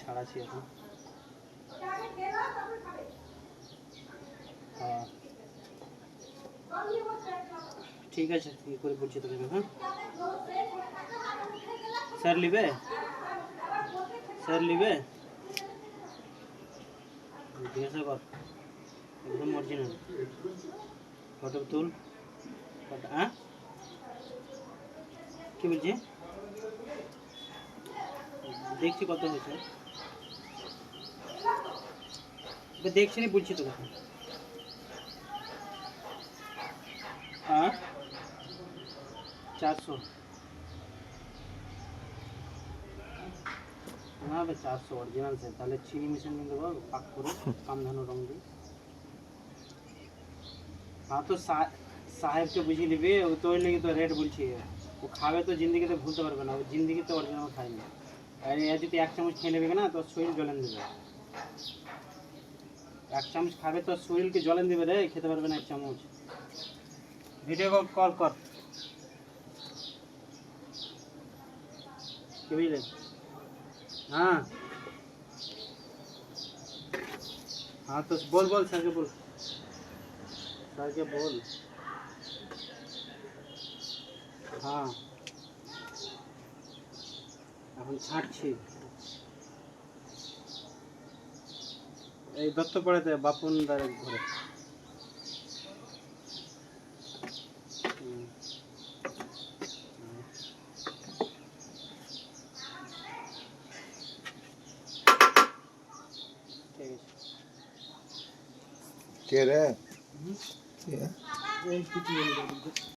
ছাড়াছি এখন। হ্যাঁ ঠিক আছে, কি করে বলছি তোকে। হ্যাঁ স্যার লিবে, স্যার লিবে জিজ্ঞাসা কর, একদম অরিজিনাল ফটো তুল। হ্যাঁ কি বলছি, দেখছি কত হয়েছে, দেখছি না বলছি তোকে। হ্যাঁ 400 না ভাই, 400 অরিজিনাল স্যার। তাহলে চিনি মিশন নিয়ে দেবো পাক করে কামধানো রঙ দিয়ে। हाँ तो साहेब के बुझी लिबे, वो तो लेगी तो रेट बोलছি। ও খাবে তো জিন্দিগিতে ভুলতে পারবে না, ও জিন্দিগিতে অরিজিনাল খায়নি। আর এ যদি এক চামচ খেয়ে নেবে না তো শরীর জ্বলেন দেবে। এক চামচ খাবে তো শরীরকে জ্বলেন দেবে রে, খেতে পারবে না এক চামচ। ভিডিও কল কর, কি বুঝলে। हाँ हाँ तो बोल बोल सर के बोल, सर के बोल। हाँ এখন ছাড়ছি এই দত্তপাড়াতে বাপন দারের ঘরে। ঠিক আছে কে রে? এই কিছু